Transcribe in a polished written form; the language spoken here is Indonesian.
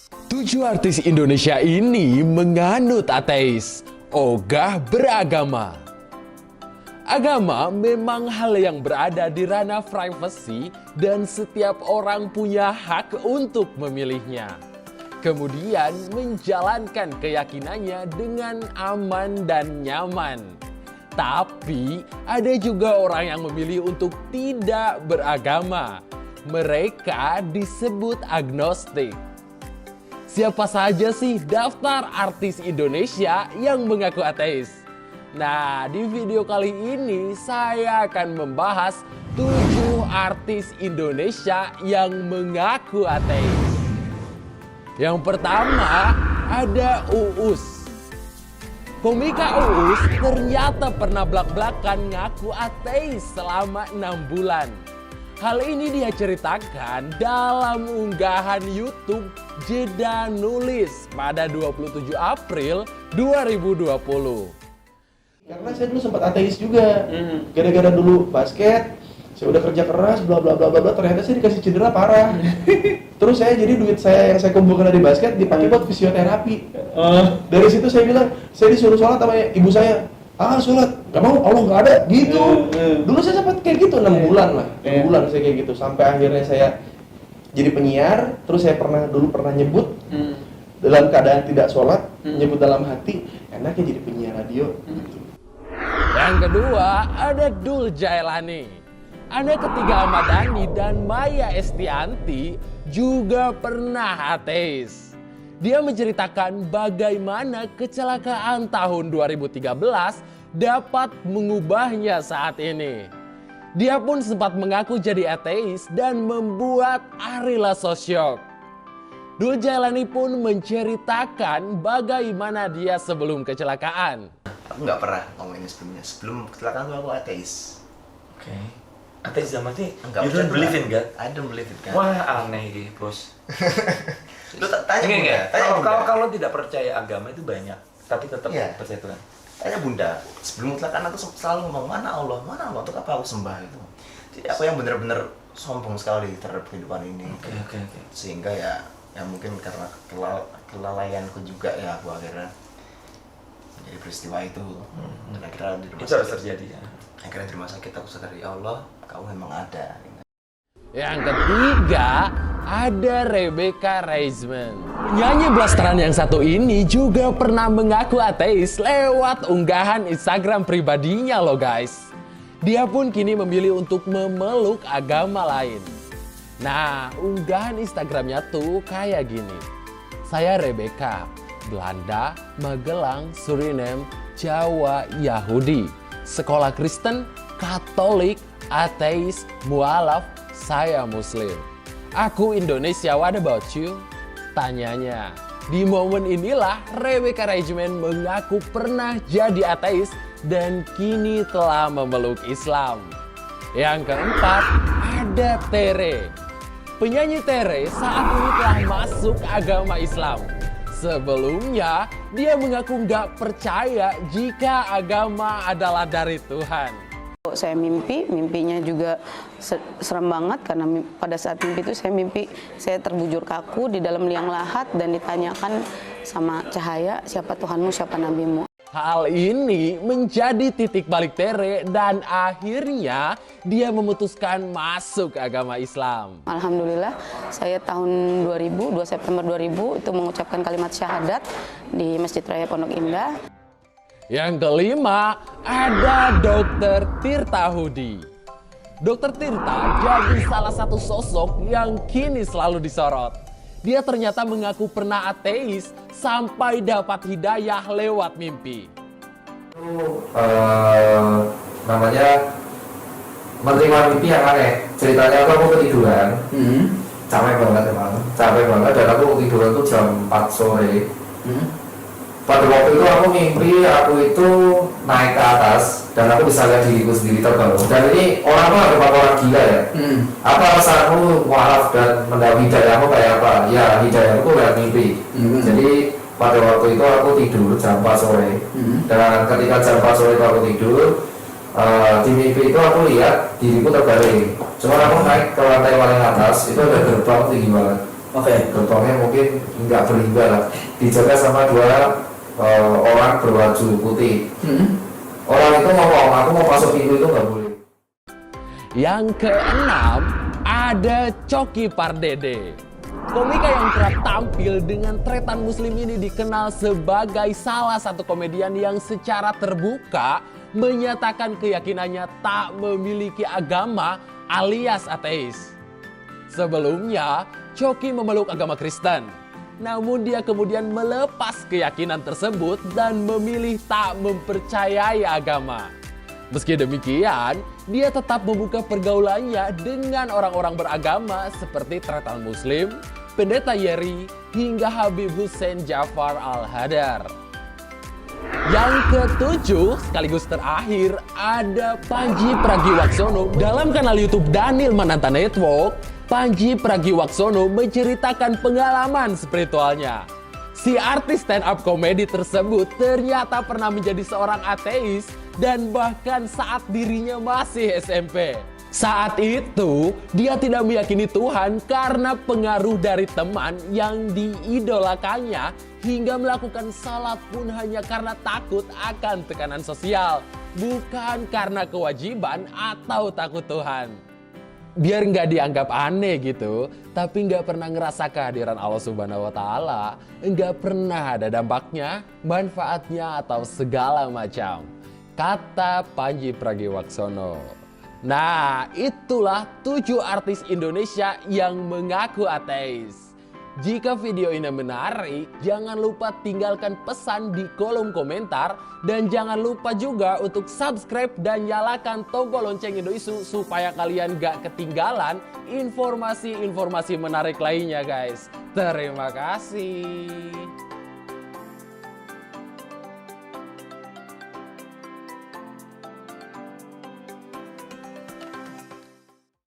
7 artis Indonesia ini menganut ateis, ogah beragama. Agama memang hal yang berada di ranah privasi dan setiap orang punya hak untuk memilihnya. Kemudian menjalankan keyakinannya dengan aman dan nyaman. Tapi ada juga orang yang memilih untuk tidak beragama. Mereka disebut agnostik. Siapa saja sih daftar artis Indonesia yang mengaku ateis? Nah, di video kali ini saya akan membahas 7 artis Indonesia yang mengaku ateis. Yang pertama ada Uus. Komika Uus ternyata pernah belak-belakan ngaku ateis selama 6 bulan. Hal ini dia ceritakan dalam unggahan YouTube Jeda Nulis pada 27 April 2020. Karena saya dulu sempat ateis juga, gara-gara dulu basket, saya udah kerja keras, bla bla bla bla, ternyata saya dikasih cedera parah. Terus saya jadi duit saya yang saya kumpulkan dari basket dipakai buat fisioterapi. Dari situ saya bilang, saya disuruh sholat sama ibu saya. Sholat, gak mau, Allah gak ada, gitu. Dulu saya sempat kayak gitu, 6 bulan lah, 6 bulan saya kayak gitu. Sampai akhirnya saya jadi penyiar, terus saya dulu pernah nyebut dalam keadaan tidak sholat, nyebut dalam hati, enaknya jadi penyiar radio. Yang kedua ada Dul Jailani. Anak ketiga Ahmad Dhani dan Maya Estianti juga pernah ateis. Dia menceritakan bagaimana kecelakaan tahun 2013 dapat mengubahnya saat ini. Dia pun sempat mengaku jadi ateis dan membuat Ari Lasso syok. Dul Jailani pun menceritakan bagaimana dia sebelum kecelakaan. Aku nggak pernah ngomongin sebelumnya. Sebelum kecelakaan aku ateis. Oke. Ateis zaman itu Enggak, you don't believe in God? I don't believe in God. Wah, aneh gitu, bos. Lu tanya Enggak, Bunda, enggak. tanya Bunda. Kalau tidak percaya agama itu banyak, tapi tetap Iya. percaya Tuhan. Tanya Bunda, sebelum kecelakaan aku selalu ngomong, mana Allah, untuk apa aku sembah itu. Jadi aku yang benar-benar sombong sekali terhadap kehidupan ini. Oke. Sehingga ya mungkin karena kelalaianku juga ya aku akhirnya menjadi peristiwa itu. Dan akhirnya di rumah Itu harus sakit, terjadi ya. akhirnya di rumah sakit aku sadar, ya Allah, kamu memang ada. Yang ketiga ada Rebecca Raisman. Penyanyi blasteran yang satu ini juga pernah mengaku ateis lewat unggahan Instagram pribadinya loh guys. Dia pun kini memilih untuk memeluk agama lain. Nah, unggahan Instagramnya tuh kayak gini. Saya Rebecca, Belanda, Magelang, Suriname, Jawa, Yahudi. Sekolah Kristen, Katolik, ateis, mualaf, saya Muslim. Aku Indonesia, what about you? Tanyanya. Di momen inilah Rebecca Raisman mengaku pernah jadi ateis dan kini telah memeluk Islam. Yang keempat, ada Tere. Penyanyi Tere saat ini telah masuk agama Islam. Sebelumnya, dia mengaku nggak percaya jika agama adalah dari Tuhan. Saya mimpinya juga serem banget karena pada saat mimpi itu saya mimpi saya terbujur kaku di dalam liang lahat dan ditanyakan sama cahaya, siapa Tuhanmu, siapa nabimu. Hal ini menjadi titik balik Tere dan akhirnya dia memutuskan masuk agama Islam. Alhamdulillah saya tahun 2000, 2 September 2000 itu mengucapkan kalimat syahadat di Masjid Raya Pondok Indah. Yang kelima ada Dr. Tirta Hudi. Dr. Tirta jadi salah satu sosok yang kini selalu disorot. Dia ternyata mengaku pernah ateis sampai dapat hidayah lewat mimpi. Namanya menerima mimpi yang aneh. Ceritanya aku ketiduran, capek banget dan aku ketiduran tuh jam 4 sore. Pada waktu itu aku mimpi aku itu naik ke atas dan aku bisa lihat diriku sendiri terbang. Dan ini orang tuh ada orang gila ya. Apa rasanya mualaf dan mendapat hidayahmu kayak apa? Ya hidayahku lewat mimpi. Jadi pada waktu itu aku tidur jam 4 sore. Dan ketika jam 4 sore itu aku tidur, di mimpi itu aku lihat diriku terbaring. Cuma aku naik ke lantai paling atas, itu ada gerbang tinggi banget. Oke. Gerbangnya mungkin nggak berlimbah lah. Dijaga sama 2 orang berbaju putih. Orang itu ngomong, aku mau masuk pintu itu nggak boleh. Yang keenam, ada Coki Pardede. Komika yang kerap tampil dengan tretan muslim ini dikenal sebagai salah satu komedian yang secara terbuka menyatakan keyakinannya tak memiliki agama alias ateis. Sebelumnya, Coki memeluk agama Kristen. Namun dia kemudian melepas keyakinan tersebut dan memilih tak mempercayai agama. Meski demikian, dia tetap membuka pergaulannya dengan orang-orang beragama seperti tretan muslim, Pendeta Yeri, hingga Habib Hussein Jafar Al-Hadar. Yang ketujuh, sekaligus terakhir, ada Panji Pragiwaksono. Dalam kanal YouTube Daniel Mananta Network, Panji Pragiwaksono menceritakan pengalaman spiritualnya. Si artis stand-up komedi tersebut ternyata pernah menjadi seorang ateis dan bahkan saat dirinya masih SMP. Saat itu, dia tidak meyakini Tuhan karena pengaruh dari teman yang diidolakannya hingga melakukan salat pun hanya karena takut akan tekanan sosial, bukan karena kewajiban atau takut Tuhan. Biar nggak dianggap aneh gitu, tapi nggak pernah ngerasa kehadiran Allah Subhanahu wa Ta'ala, nggak pernah ada dampaknya, manfaatnya, atau segala macam. Kata Panji Pragiwaksono. Nah, itulah 7 artis Indonesia yang mengaku ateis. Jika video ini menarik, jangan lupa tinggalkan pesan di kolom komentar. Dan jangan lupa juga untuk subscribe dan nyalakan tombol lonceng Indo-Isu supaya kalian gak ketinggalan informasi-informasi menarik lainnya guys. Terima kasih.